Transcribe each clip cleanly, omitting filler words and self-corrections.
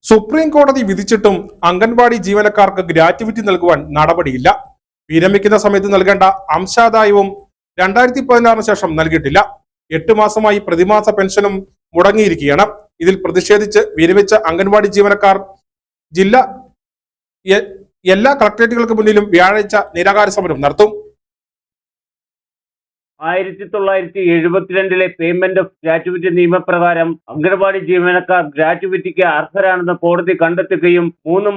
Supreme കോടതി വിധിച്ചിട്ടും അംഗൻവാടി ജീവനക്കാർക്ക് gratuity നൽകുവാൻ നടപടിയില്ല. വിരമിക്കുന്ന സമയത്ത് നൽകേണ്ട അംശാദായവും 2016 ശേഷം നൽകിയിട്ടില്ല. 8 മാസമായി പ്രതിമാസ പെൻഷനും മുടങ്ങിയിരിക്കുകയാണ്. ഇതിൽ പ്രതിഷേധിച്ച് വിരമിച്ച അംഗൻവാടി ജീവനക്കാർ എല്ലാ കളക്ടറേറ്റുകൾക്ക് മുന്നിലും വ്യാഴാഴ്ച നിരാഹാര സമരം നടത്തും. 1972 പേയ്മെന്റ് ഓഫ് ഗ്രാറ്റുവിറ്റി നിയമപ്രകാരം അംഗൻവാടി ജീവനക്കാർ ഗ്രാറ്റുവിറ്റിക്ക് അർഹരാണെന്ന് കോടതി കണ്ടെത്തുകയും 3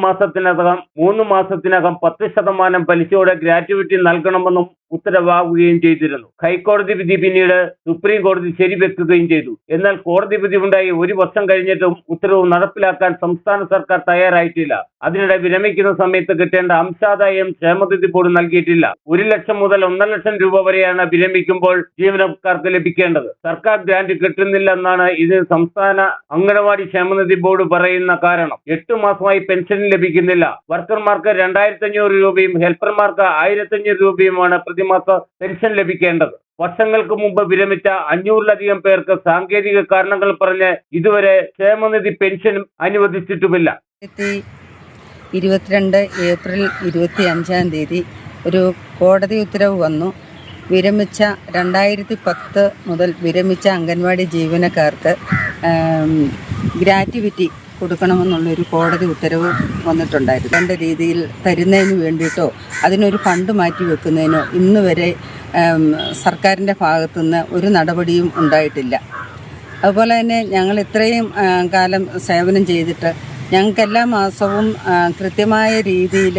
മാസത്തിനകം 10% പലിശയോടെ ഗ്രാറ്റുവിറ്റി നൽകണമെന്നും ഉത്തരവാകുകയും ചെയ്തിരുന്നു. ഹൈക്കോടതി വിധി പിന്നീട് സുപ്രീം കോടതി ശരിവെക്കുകയും ചെയ്തു. എന്നാൽ കോടതി വിധി ഉണ്ടായി 1 വർഷം കഴിഞ്ഞിട്ടും ഉത്തരവ് നടപ്പിലാക്കാൻ സംസ്ഥാന സർക്കാർ തയ്യാറായിട്ടില്ല. അതിനിടെ വിരമിക്കുന്ന സമയത്ത് കിട്ടേണ്ട അംശാദായം ക്ഷേമനിധി ബോർഡ് നൽകിയിട്ടില്ല. 1 ലക്ഷം മുതൽ 1.5 ലക്ഷം രൂപ വരെയാണ് വിരമിക്കുമ്പോൾ ജീവനക്കാർക്ക് ലഭിക്കേണ്ടത്. സർക്കാർ ഗ്രാന്റ് കിട്ടുന്നില്ലെന്നാണ് ഇതിന് സംസ്ഥാന അംഗനവാടി ക്ഷേമനിധി ബോർഡ് പറയുന്ന കാരണം. 8 മാസമായി പെൻഷൻ ലഭിക്കുന്നില്ല. വർക്കർമാർക്ക് 2500 രൂപയും ഹെൽപ്പർമാർക്ക് 1500 രൂപയുമാണ് പ്രതിമാസ പെൻഷൻ ലഭിക്കേണ്ടത്. വർഷങ്ങൾക്ക് മുമ്പ് വിരമിച്ച 500-ലധികം പേർക്ക് സാങ്കേതിക കാരണങ്ങൾ പറഞ്ഞ് ഇതുവരെ ക്ഷേമനിധി പെൻഷൻ അനുവദിച്ചിട്ടുമില്ല. 2022 ഏപ്രിൽ 25 ഒരു കോടതി ഉത്തരവ് വന്നു. വിരമിച്ച 2010 മുതൽ വിരമിച്ച അംഗൻവാടി ജീവനക്കാർക്ക് ഗ്രാറ്റുവിറ്റി കൊടുക്കണമെന്നുള്ളൊരു കോടതി ഉത്തരവ് വന്നിട്ടുണ്ടായിരുന്നു. രണ്ട് രീതിയിൽ തരുന്നതിന് വേണ്ടിയിട്ടോ അതിനൊരു ഫണ്ട് മാറ്റി വെക്കുന്നതിനോ ഇന്ന് വരെ സർക്കാരിൻ്റെ ഭാഗത്തുനിന്ന് ഒരു നടപടിയും ഉണ്ടായിട്ടില്ല. അതുപോലെ തന്നെ ഞങ്ങൾ ഇത്രയും കാലം സേവനം ചെയ്തിട്ട് ഞങ്ങൾക്ക് എല്ലാ മാസവും കൃത്യമായ രീതിയിൽ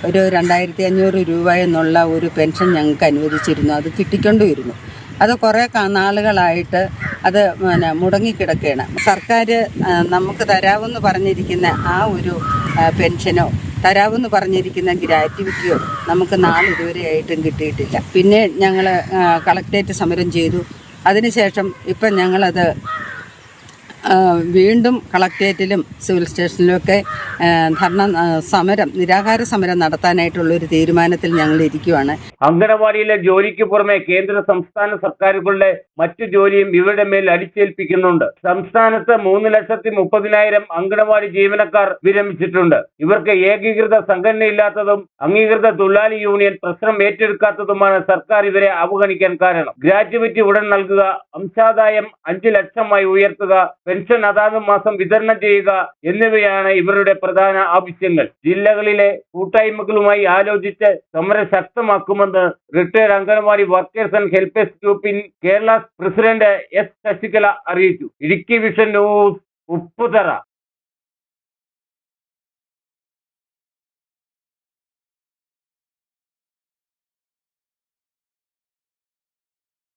ഒരു 2500 രൂപ എന്നുള്ള ഒരു പെൻഷൻ ഞങ്ങൾക്ക് അനുവദിച്ചിരുന്നു. അത് കിട്ടിക്കൊണ്ടുവരുന്നു. അത് കുറേ നാളുകളായിട്ട് അത് മുടങ്ങിക്കിടക്കുകയാണ്. സർക്കാർ നമുക്ക് തരാമെന്ന് പറഞ്ഞിരിക്കുന്ന ആ ഒരു പെൻഷനോ തരാമെന്ന് പറഞ്ഞിരിക്കുന്ന ഗ്രാറ്റുവിറ്റിയോ നമുക്ക് ഇതുവരെയായിട്ടും കിട്ടിയിട്ടില്ല. പിന്നെ ഞങ്ങൾ കളക്ടറേറ്റ് സമരം ചെയ്തു. അതിനുശേഷം ഇപ്പം ഞങ്ങളത് വീണ്ടും കളക്ടറേറ്റിലും സിവിൽ സ്റ്റേഷനിലുമൊക്കെ നിരാഹാര സമരം നടത്താനായിട്ടുള്ളൊരു തീരുമാനത്തിൽ ഞങ്ങൾ ഇരിക്കുകയാണ്. അംഗനവാടിയിലെ ജോലിക്ക് പുറമെ കേന്ദ്ര സംസ്ഥാന സർക്കാരുകളുടെ മറ്റു ജോലിയും ഇവരുടെ മേൽ അടിച്ചേൽപ്പിക്കുന്നുണ്ട്. സംസ്ഥാനത്ത് 3,30,000 അംഗനവാടി ജീവനക്കാർ വിരമിച്ചിട്ടുണ്ട്. ഇവർക്ക് ഏകീകൃത സംഘടനയില്ലാത്തതും അംഗീകൃത തൊഴിലാളി യൂണിയൻ പ്രശ്നം ഏറ്റെടുക്കാത്തതുമാണ് സർക്കാർ ഇവരെ അവഗണിക്കാൻ കാരണം. ഗ്രാറ്റുവിറ്റി ഉടൻ നൽകുക, അംശാദായം 5 ലക്ഷമായി ഉയർത്തുക, പെൻഷൻ അതാത് മാസം വിതരണം ചെയ്യുക എന്നിവയാണ് ഇവരുടെ പ്രധാന ആവശ്യങ്ങൾ. ജില്ലകളിലെ കൂട്ടായ്മകളുമായി ആലോചിച്ച് സമരം ശക്തമാക്കുമെന്ന് retired anganwadi workers and helpers group in Kerala president S Sasikala അറിയിച്ചു. Idukki vision news, Upputhara.